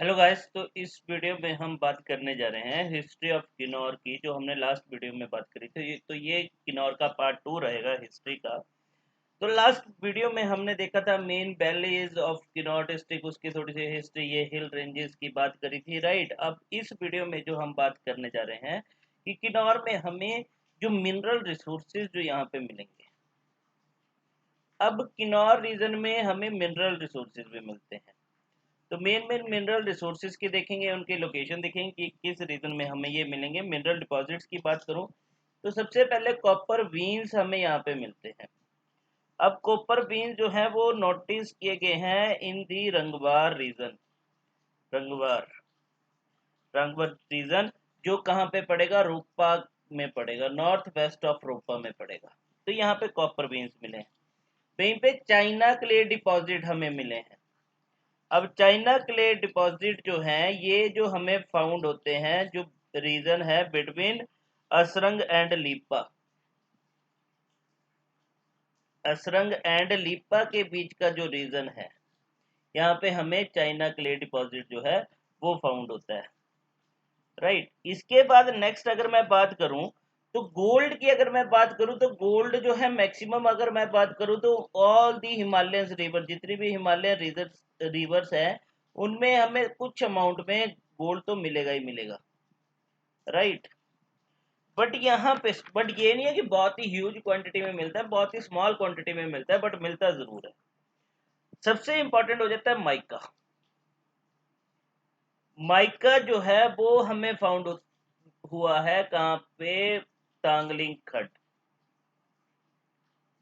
Hello guys. तो इस video में हम बात करने जा रहे हैं हिस्ट्री ऑफ किन्नौर की, जो हमने लास्ट वीडियो में बात करी थी। ये किन्नौर का पार्ट 2 रहेगा हिस्ट्री का। तो लास्ट वीडियो में हमने देखा था main valleys of Kinnaur district, उसकी थोड़ी सी हिस्ट्री, ये हिल रेंजेस की बात करी थी, राइट। अब इस वीडियो में जो हम बात करने जा रहे हैं कि किन्नौर में हमें जो मिनरल रिसोर्सेज जो यहाँ पे मिलेंगे। अब किन्नौर रीजन में हमें मिनरल रिसोर्सेज भी मिलते हैं। तो मेन मेन मिनरल रिसोर्सेज की देखेंगे, उनके लोकेशन देखेंगे कि किस रीजन में हमें ये मिलेंगे। मिनरल डिपॉजिट्स की बात करूं तो सबसे पहले कॉपर बीन्स हमें यहाँ पे मिलते हैं। अब कॉपर बीन्स जो है वो नोटिस किए गए हैं इन दी रंगवार रीजन। रंगवार रंगवार रीजन जो कहाँ पे पड़ेगा, रूपा में पड़ेगा, नॉर्थ वेस्ट ऑफ रूपा में पड़ेगा। तो यहाँ पे कॉपर बीन्स मिले हैं। वहीं पे चाइना क्ले डिपॉजिट हमें मिले हैं। अब चाइना क्ले डिपॉजिट जो हैं ये जो हमें फाउंड होते हैं, जो रीजन है बिटवीन असरंग एंड लीपा। असरंग एंड लीपा के बीच का जो रीजन है, यहाँ पे हमें चाइना क्ले डिपॉजिट जो है वो फाउंड होता है, राइट। इसके बाद नेक्स्ट अगर मैं बात करूं तो गोल्ड की, अगर मैं बात करूं तो गोल्ड जो है मैक्सिमम, अगर मैं बात करूं तो ऑल दी हिमालयन रिवर, जितनी भी हिमालयन रिवर्स है उनमें हमें कुछ अमाउंट में गोल्ड तो मिलेगा ही मिलेगा, राइट। बट यहाँ पे बट ये नहीं है कि बहुत ही ह्यूज क्वांटिटी में मिलता है, बहुत ही स्मॉल क्वांटिटी में मिलता है, बट मिलता जरूर है। सबसे इंपॉर्टेंट हो जाता है माइका। माइका जो है वो हमें फाउंड हुआ है कहाँ पे, टांगलिंग खड।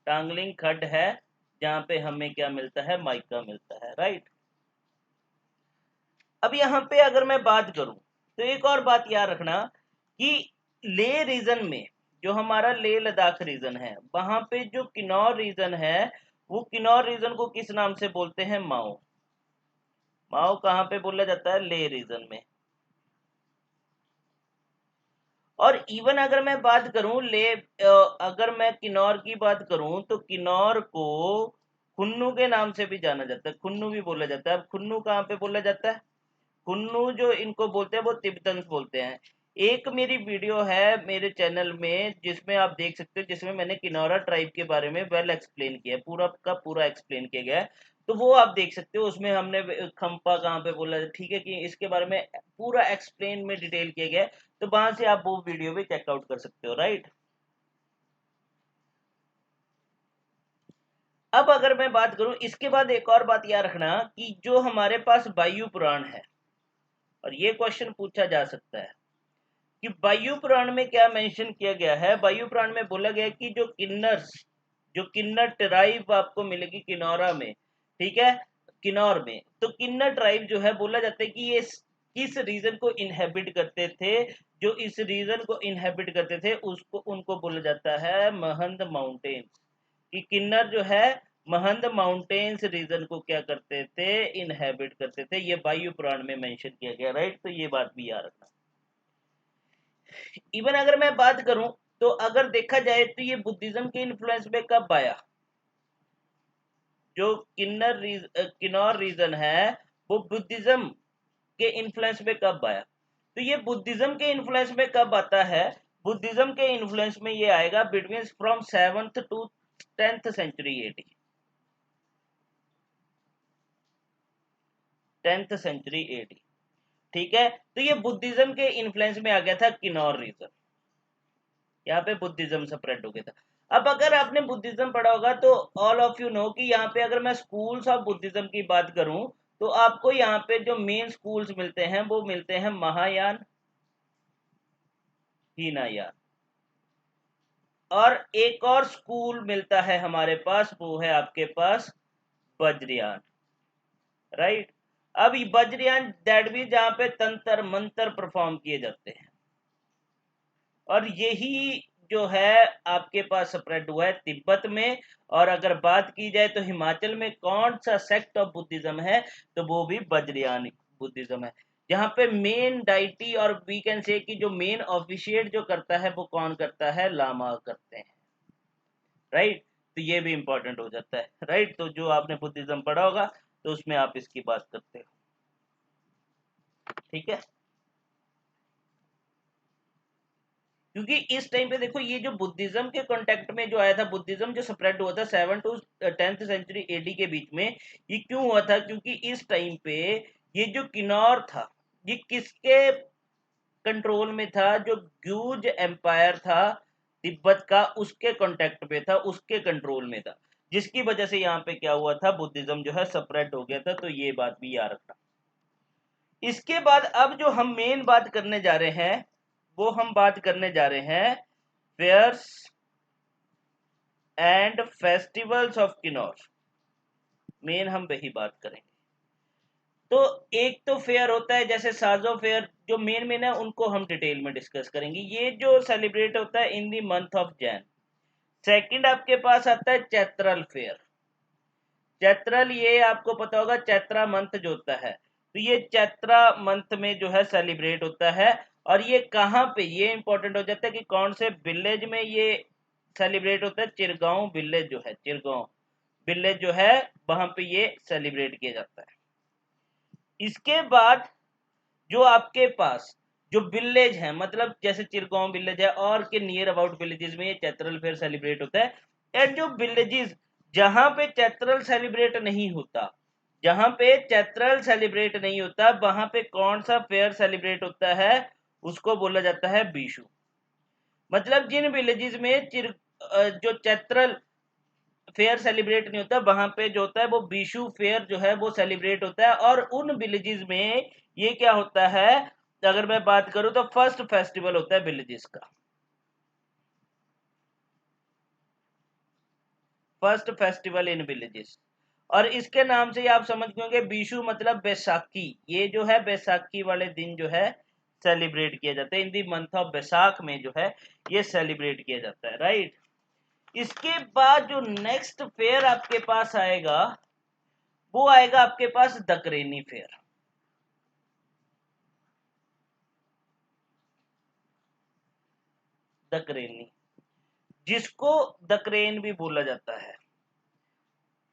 टांगलिंग खड है जहां पे हमें क्या मिलता है, माइका मिलता है, राइट। अब यहाँ पे अगर मैं बात करूं तो एक और बात याद रखना कि ले रीजन में, जो हमारा ले लद्दाख रीजन है, वहां पे जो किन्नौर रीजन है वो किन्नौर रीजन को किस नाम से बोलते हैं, माओ। माओ कहाँ पे बोला जाता है, ले रीजन में। और इवन अगर मैं बात करूं अगर मैं किन्नौर की बात करूं तो किन्नौर को खुन्नू के नाम से भी जाना जाता है, खुन्नू भी बोला जाता है। अब खुन्नू कहाँ पे बोला जाता है, खुन्नू जो इनको बोलते हैं वो तिब्बतन बोलते हैं। एक मेरी वीडियो है मेरे चैनल में जिसमें आप देख सकते हो, जिसमें मैंने किन्नौरा ट्राइब के बारे में वेल एक्सप्लेन किया है, पूरा का पूरा एक्सप्लेन किया गया है। तो वो आप देख सकते हो, उसमें हमने खंपा कहाँ पे बोला, ठीक है, कि इसके बारे में पूरा एक्सप्लेन में डिटेल किया गया है। तो वहां से आप वो वीडियो भी चेकआउट कर सकते हो, राइट। अब अगर मैं बात करूं इसके बाद, एक और बात याद रखना कि जो हमारे पास वायु पुराण है, और ये क्वेश्चन पूछा जा सकता है कि वायु पुराण में क्या मेंशन किया गया है। वायु पुराण में बोला गया है कि जो किन्नर ट्राइब आपको मिलेगी किन्नौरा में, ठीक है, किन्नौर में, तो किन्नर ट्राइब जो है बोला जाता है कि ये किस रीजन को इनहेबिट करते थे। जो इस रीजन को इनहेबिट करते थे उसको, उनको बोला जाता है महंद माउंटेन्स। कि किन्नर जो है महंद माउंटेन्स रीजन को क्या करते थे, इनहेबिट करते थे। ये वायु पुराण में मेंशन किया गया, राइट। तो ये बात भी याद रखना। इवन अगर मैं बात करूं तो अगर देखा जाए तो ये बुद्धिज्म के इन्फ्लुएंस में कब आया, जो किन्नौर रीजन है वो बुद्धिज्म के इन्फ्लुएंस में कब आया। तो ये बुद्धिज्म के इन्फ्लुएंस में कब आता है, बुद्धिज्म के इन्फ्लुएंस में ये आएगा between from 7th to 10th century AD. 10th century AD, ठीक है। तो ये बुद्धिज्म के इन्फ्लुएंस में आ गया था किन्नौर रीजन, यहाँ पे बुद्धिज्म स्प्रेड हो गया था। अब अगर आपने बुद्धिज्म पढ़ा होगा तो ऑल ऑफ यू नो कि यहाँ पे अगर मैं स्कूल्स ऑफ बुद्धिज्म की बात करूं तो आपको यहाँ पे जो मेन स्कूल्स मिलते हैं वो मिलते हैं महायान, हीनायान, और एक और स्कूल मिलता है हमारे पास, वो है आपके पास वज्रयान, राइट। अब वज्रयान दैट भी जहाँ पे तंत्र मंत्र परफॉर्म किए जाते हैं, और यही जो है आपके पास स्प्रेड हुआ है तिब्बत में। और अगर बात की जाए तो हिमाचल में कौन सा सेक्ट ऑफ बुद्धिज्म है, तो वो भी वज्रयान बुद्धिज्म है, जहां पे मेन डाइटी और वी कैन से कि जो मेन ऑफिशिएट जो करता है वो कौन करता है, लामा करते हैं, राइट। तो ये भी इंपॉर्टेंट हो जाता है, राइट। तो जो आपने बुद्धिज्म पढ़ा होगा तो उसमें आप इसकी बात करते हो। ठीक है, क्योंकि इस टाइम पे देखो ये जो बुद्धिज्म के कांटेक्ट में जो आया था, बुद्धिज्म जो स्प्रेड हुआ था 7 to 10th सेंचुरी एडी के बीच में, ये क्यों हुआ था? क्योंकि इस टाइम पे ये जो किन्नौर था ये किसके कंट्रोल में था? जो ग्यूज एम्पायर था तिब्बत का, उसके कांटेक्ट पे था, उसके कंट्रोल में था, जिसकी वजह से यहाँ पे क्या हुआ था, बुद्धिज्म जो है स्प्रेड हो गया था। तो ये बात भी याद रखना। इसके बाद अब जो हम मेन बात करने जा रहे हैं, वो हम बात करने जा रहे हैं fairs and festivals of Kinnaur. Main हम वही बात करेंगे। तो एक तो फेयर होता है जैसे साजो फेयर, जो मेन मेन है उनको हम डिटेल में डिस्कस करेंगे। ये जो सेलिब्रेट होता है in the month of Jan. Second आपके पास आता है चैत्रल फेयर। चैत्रल, ये आपको पता होगा चैत्रा मंथ जो होता है, तो ये चैत्रा मंथ में जो है सेलिब्रेट होता है। और ये कहाँ पे, ये इंपॉर्टेंट हो जाता है कि कौन से विलेज में ये सेलिब्रेट होता है। चिरगांव विलेज जो है, चिरगांव विलेज जो है, वहां पे ये सेलिब्रेट किया जाता है। इसके बाद जो आपके पास जो विलेज है, मतलब जैसे चिरगांव विलेज है और के नियर अबाउट विलेजेस में ये चैत्रल फेयर सेलिब्रेट होता है। एंड जो विलेजेस जहां पे चैत्रल सेलिब्रेट नहीं होता, जहां पे चैत्रल सेलिब्रेट नहीं होता, वहां पे कौन सा फेयर सेलिब्रेट होता है? उसको बोला जाता है बीशु। मतलब जिन विलेजेस में जो चैत्रल फेयर सेलिब्रेट नहीं होता, वहां पे जो होता है वो बीशु फेयर जो है वो सेलिब्रेट होता है। और उन विलेजेस में ये क्या होता है, अगर मैं बात करूं तो फर्स्ट फेस्टिवल होता है विलेजेस का, फर्स्ट फेस्टिवल इन विलेजेस। और इसके नाम से ही आप समझ गए होंगे, बीशु मतलब बैसाखी। ये जो है बैसाखी वाले दिन जो है सेलिब्रेट किया जाता है, इन दी मंथ ऑफ बैसाख में जो है ये सेलिब्रेट किया जाता है, राइट। इसके बाद जो नेक्स्ट फेयर आपके पास आएगा, वो आएगा आपके पास दकरेनी फेयर। दकरेनी, जिसको दकरेन भी बोला जाता है।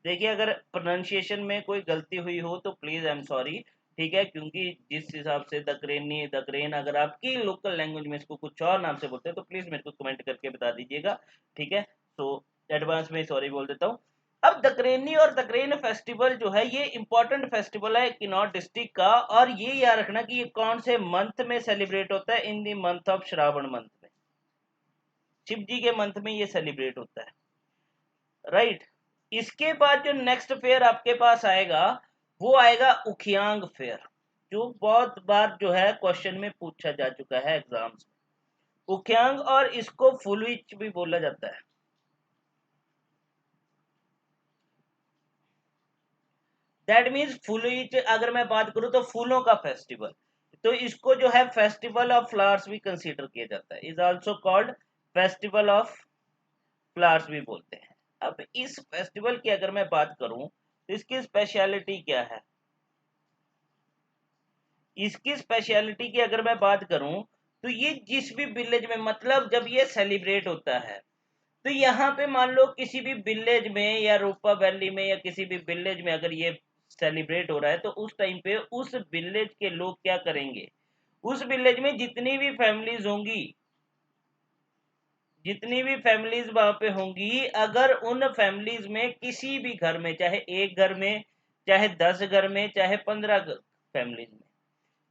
देखिए अगर प्रोनाउंसिएशन में कोई गलती हुई हो तो प्लीज आई एम सॉरी, ठीक है, क्योंकि जिस हिसाब से दकरेनी दकरेन, अगर आपकी लोकल लैंग्वेज में इसको कुछ और नाम से बोलते हैं तो प्लीज मेरे को कमेंट करके बता दीजिएगा, ठीक है। तो एडवांस में सॉरी बोल देता हूँ। अब दकरेनी और दकरेन फेस्टिवल जो है ये इंपॉर्टेंट फेस्टिवल है किन्नौर डिस्ट्रिक्ट का। और ये याद रखना कि ये कौन से मंथ में सेलिब्रेट होता है, in the month of Shravan month में, शिव जी के मंथ में ये सेलिब्रेट होता है, राइट। इसके बाद जो नेक्स्ट फेयर आपके पास आएगा, वो आएगा उखियांग फेयर, जो बहुत बार जो है क्वेश्चन में पूछा जा चुका है एग्जाम्स में। उखियांग, और इसको फुलविच भी बोला जाता है। दैट मीन्स फुलविच, अगर मैं बात करूं तो फूलों का फेस्टिवल, तो इसको जो है फेस्टिवल ऑफ फ्लावर्स भी कंसीडर किया जाता है, is also called festival of flowers भी बोलते हैं। अब इस फेस्टिवल की अगर मैं बात करूं तो इसकी स्पेशलिटी क्या है? इसकी स्पेशलिटी की अगर मैं बात करूं तो ये जिस भी विलेज में, मतलब जब ये सेलिब्रेट होता है, तो यहाँ पे मान लो किसी भी विलेज में या रोपा वैली में या किसी भी विलेज में अगर ये सेलिब्रेट हो रहा है, तो उस टाइम पे उस विलेज के लोग क्या करेंगे, उस विलेज में जितनी भी फैमिलीज होंगी, जितनी भी फैमिलीज वहां पे होंगी, अगर उन फैमिलीज में किसी भी घर में, चाहे एक घर में, चाहे 10 घर में, चाहे 15 फैमिलीज में,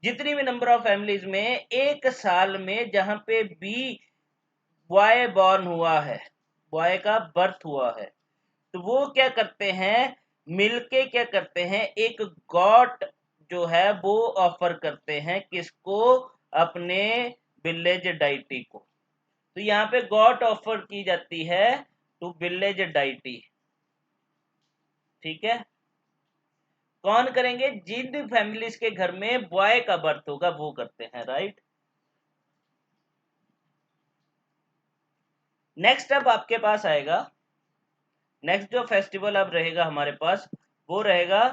जितनी भी नंबर ऑफ फैमिलीज में एक साल में जहां पे भी बॉय बॉर्न हुआ है, बॉय का बर्थ हुआ है, तो वो क्या करते हैं, मिलके क्या करते हैं, एक गॉट जो है वो ऑफर करते हैं, किसको? अपने विलेज डाइटी को। तो यहाँ पे गॉट ऑफर की जाती है टू विलेज डाइटी, ठीक है। कौन करेंगे? जिन फैमिलीज के घर में बॉय का बर्थ होगा वो करते हैं, राइट। नेक्स्ट अब आपके पास आएगा, नेक्स्ट जो फेस्टिवल अब रहेगा हमारे पास, वो रहेगा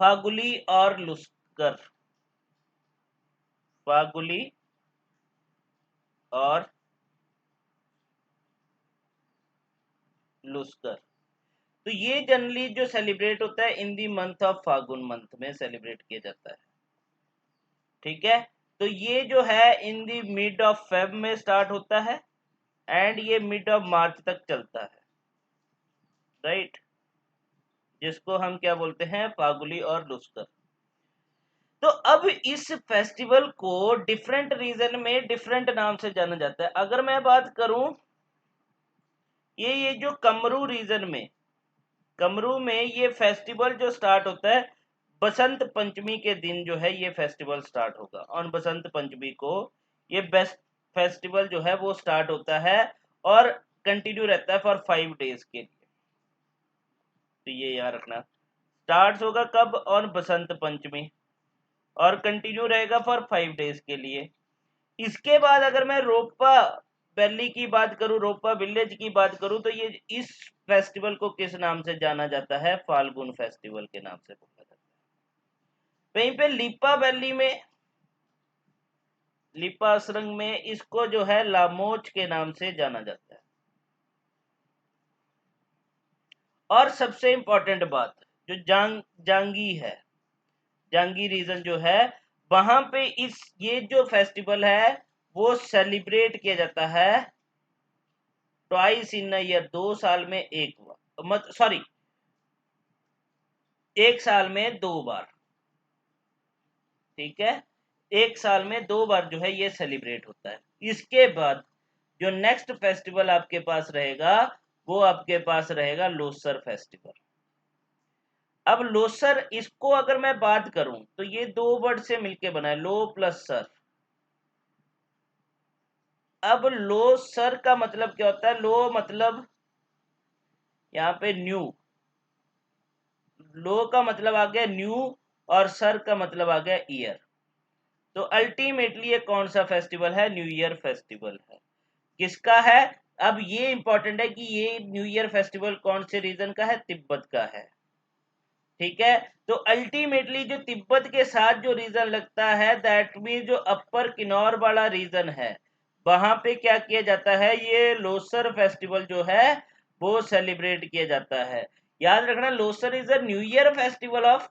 फागुली और लुस्कर। फागुली और लुस्कर, तो ये जनरली जो सेलिब्रेट होता है in the month of Phagun month में सेलिब्रेट किया जाता है। ठीक है। तो ये जो है in the mid of Feb में स्टार्ट होता है एंड ये मिड ऑफ मार्च तक चलता है, राइट, जिसको हम क्या बोलते हैं, फागुली और लुस्कर। तो अब इस फेस्टिवल को डिफरेंट रीजन में डिफरेंट नाम से जाना जाता है। अगर मैं बात करूं, ये जो कमरू रीजन में, कमरू में ये फेस्टिवल जो स्टार्ट होता है बसंत पंचमी के दिन जो है ये फेस्टिवल स्टार्ट होगा। और बसंत पंचमी को ये बेस्ट फेस्टिवल जो है वो स्टार्ट होता है और कंटिन्यू रहता है फॉर 5 डेज के लिए। तो ये याद रखना, स्टार्ट होगा कब, और बसंत पंचमी, और कंटिन्यू रहेगा फॉर 5 डेज के लिए। इसके बाद अगर मैं रोपा वैली की बात करूं, रोपा विलेज की बात करूं, तो ये इस फेस्टिवल को किस नाम से जाना जाता है, फाल्गुन फेस्टिवल के नाम से बोला जाता है। वहीं पे लिपा वैली में, लिपा असरंग में इसको जो है लामोच के नाम से जाना जाता है। और सबसे इंपॉर्टेंट बात, जो जांगी है, जांगी रीजन जो है, वहां पे ये जो फेस्टिवल है वो सेलिब्रेट किया जाता है ट्वाइस इन अ ईयर, 2 साल में एक बार, सॉरी 1 साल में 2 बार, ठीक है, 1 साल में 2 बार जो है ये सेलिब्रेट होता है। इसके बाद जो नेक्स्ट फेस्टिवल आपके पास रहेगा वो आपके पास रहेगा लोसर फेस्टिवल। अब लोसर, इसको अगर मैं बात करूं तो ये 2 वर्ड से मिलके बना है, लो प्लस सर। अब लो सर का मतलब क्या होता है, लो मतलब यहाँ पे न्यू, लो का मतलब आ गया न्यू और सर का मतलब आ गया ईयर। तो अल्टीमेटली ये कौन सा फेस्टिवल है, न्यू ईयर फेस्टिवल है। किसका है, अब ये इंपॉर्टेंट है कि ये न्यू ईयर फेस्टिवल कौन से रीजन का है, तिब्बत का है, ठीक है। तो अल्टीमेटली जो तिब्बत के साथ जो रीजन लगता है, दैट मीन जो अपर किन्नौर वाला रीजन है, वहां पे क्या किया जाता है, ये लोसर फेस्टिवल जो है वो सेलिब्रेट किया जाता है। याद रखना, Losar is a new year festival of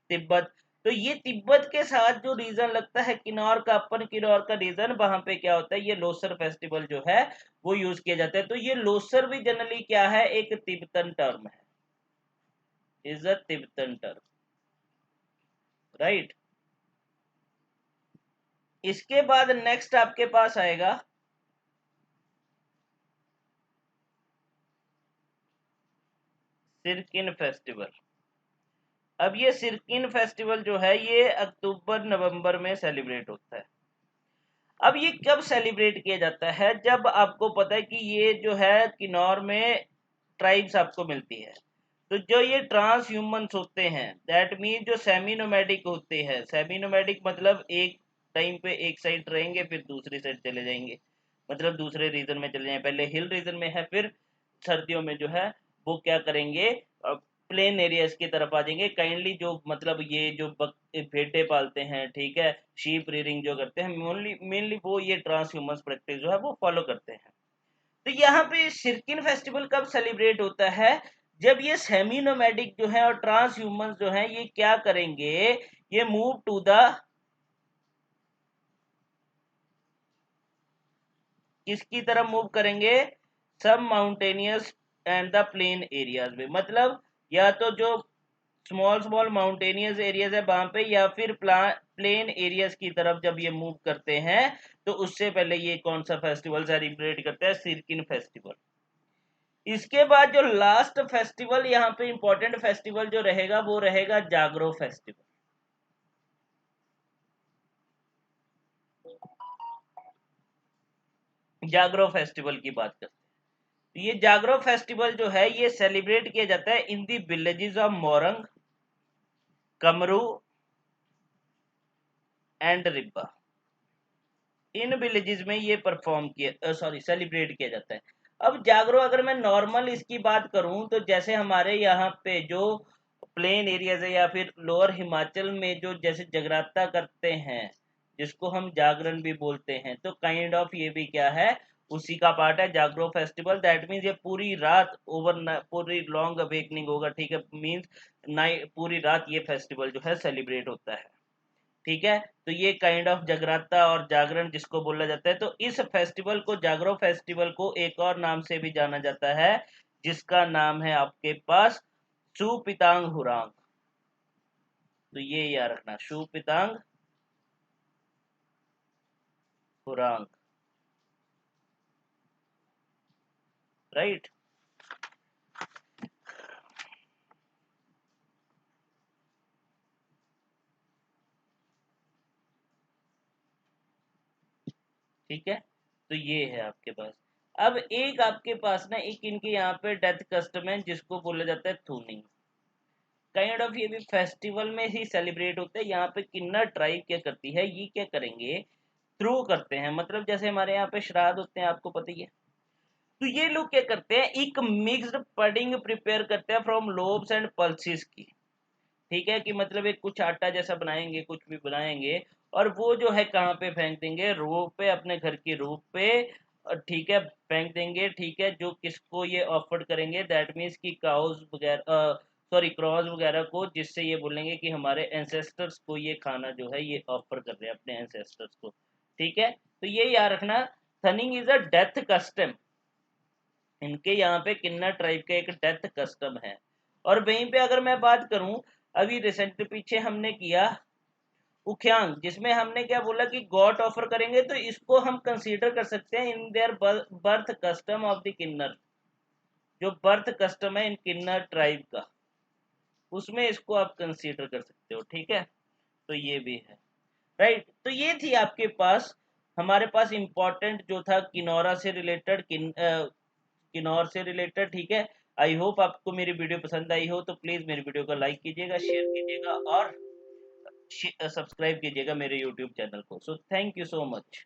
Tibet. तो ये तिब्बत के साथ जो रीजन लगता है किन्नौर का, अपर किन्नौर का रीजन, वहां पे क्या होता है, ये लोसर फेस्टिवल जो है वो यूज किया जाता है। तो ये लोसर भी जनरली क्या है, एक तिब्बतन टर्म है, is a Tibetan term, right. इसके बाद नेक्स्ट आपके पास आएगा सिरकिन फेस्टिवल। अब ये सिरकिन फेस्टिवल जो है ये अक्टूबर नवंबर में सेलिब्रेट होता है। अब ये कब सेलिब्रेट किया जाता है, जब आपको पता है कि ये जो है किन्नौर में ट्राइब्स आपको मिलती है, तो जो ये ट्रांस ह्यूमंस होते हैं, दैट मीन जो सेमी नोमैडिक होते हैं, सेमी नोमैडिक मतलब एक टाइम पे एक साइड रहेंगे फिर दूसरी साइड चले जाएंगे, मतलब दूसरे रीजन में चले जाएंगे, पहले हिल रीजन में है फिर सर्दियों में जो है वो क्या करेंगे, प्लेन एरियाज की तरफ आ जाएंगे। काइंडली जो मतलब ये जो भेड़े पालते हैं, ठीक है, शीप रियरिंग जो करते हैं, मेनली वो ये ट्रांस ह्यूमंस प्रैक्टिस जो है वो फॉलो करते हैं। तो यहाँ पे सिरकिन फेस्टिवल कब सेलिब्रेट होता है, जब ये सेमी नोमैडिक जो है और ट्रांस ह्यूमंस जो है ये क्या करेंगे, ये मूव टू द, किसकी तरफ मूव करेंगे, सब mountainous and the plain areas में, मतलब या तो जो स्मॉल स्मॉल माउंटेनियस एरियाज है वहां पे, या फिर प्लेन एरियाज की तरफ जब ये मूव करते हैं, तो उससे पहले ये कौन सा फेस्टिवल सेलिब्रेट करते हैं, सिरकिन फेस्टिवल। इसके बाद जो लास्ट फेस्टिवल यहाँ पे इंपॉर्टेंट फेस्टिवल जो रहेगा वो रहेगा जागरो फेस्टिवल। जागरो फेस्टिवल की बात करते हैं, तो ये जागरो फेस्टिवल जो है ये सेलिब्रेट किया जाता है in the villages of Morang, Kamru and Ribba. In villages में ये परफॉर्म किया, सॉरी सेलिब्रेट किया जाता है। अब जागरो अगर मैं नॉर्मल इसकी बात करूं, तो जैसे हमारे यहाँ पे जो प्लेन एरियाज है या फिर लोअर हिमाचल में जो जैसे जगराता करते हैं, जिसको हम जागरण भी बोलते हैं, तो काइंड ऑफ ये भी क्या है, उसी का पार्ट है जागरो फेस्टिवल। दैट मीन्स ये पूरी रात पूरी लॉन्ग अवेकनिंग होगा, ठीक है, मीन्स नाइट पूरी रात ये फेस्टिवल जो है सेलिब्रेट होता है। ठीक है। तो ये काइंड ऑफ जगराता और जागरण जिसको बोला जाता है, तो इस फेस्टिवल को, जागरो फेस्टिवल को एक और नाम से भी जाना जाता है, जिसका नाम है आपके पास सुपितांग हुरांग। तो ये याद रखना, सुपितांग हुरांग, राइट। ठीक है, तो ये है आपके पास। अब एक आपके पास ना एक इनके यहाँ पे डेथ कस्टम है जिसको बोला जाता है थूनिंग। काइंड ऑफ ये भी फेस्टिवल में ही सेलिब्रेट होता है। यहाँ पे किन्नर ट्राइब क्या करती है, ये क्या करेंगे, थ्रू करते हैं, मतलब जैसे हमारे यहाँ पे श्राद्ध होते हैं, आपको पता ही है। तो ये लोग क्या करते हैं, एक मिक्स्ड पडिंग प्रिपेयर करते हैं फ्रॉम लोब्स एंड पल्सेस की। ठीक है, कि मतलब एक कुछ आटा जैसा बनाएंगे, कुछ भी बनाएंगे, और वो जो है कहाँ पे फेंक देंगे, रूफ पे, अपने घर की रूफ पे, और ठीक है फेंक देंगे। ठीक है, जो किसको ये ऑफर करेंगे, दैट मीन्स कि काउस वगैरह, सॉरी क्रॉस वगैरह को, जिससे ये बोलेंगे कि हमारे एंसेस्टर्स को ये खाना जो है ये ऑफर कर रहे हैं अपने एंसेस्टर्स को। ठीक है, तो ये याद रखना, थनिंग इज अ डेथ कस्टम। इनके यहाँ पे किन्नर ट्राइब का एक डेथ कस्टम है। और वहीं पे अगर मैं बात करूं, अभी रिसेंट पीछे हमने किया उख्यांग, जिसमें हमने क्या बोला कि गॉड ऑफर करेंगे, तो इसको हम कंसीडर कर सकते हैं in their birth custom of the Kinnar. जो बर्थ कस्टम है इन किन्नर ट्राइब का, उसमें इसको आप कंसीडर कर सकते हो। ठीक है, तो ये भी है, राइट। तो ये थी आपके पास, हमारे पास इंपॉर्टेंट जो था किनौरा से रिलेटेड, किन्नौर से रिलेटेड। ठीक है, आई होप आपको मेरी वीडियो पसंद आई हो, तो प्लीज मेरी वीडियो को लाइक कीजिएगा, शेयर कीजिएगा और सब्सक्राइब कीजिएगा मेरे यूट्यूब चैनल को। So thank you so much.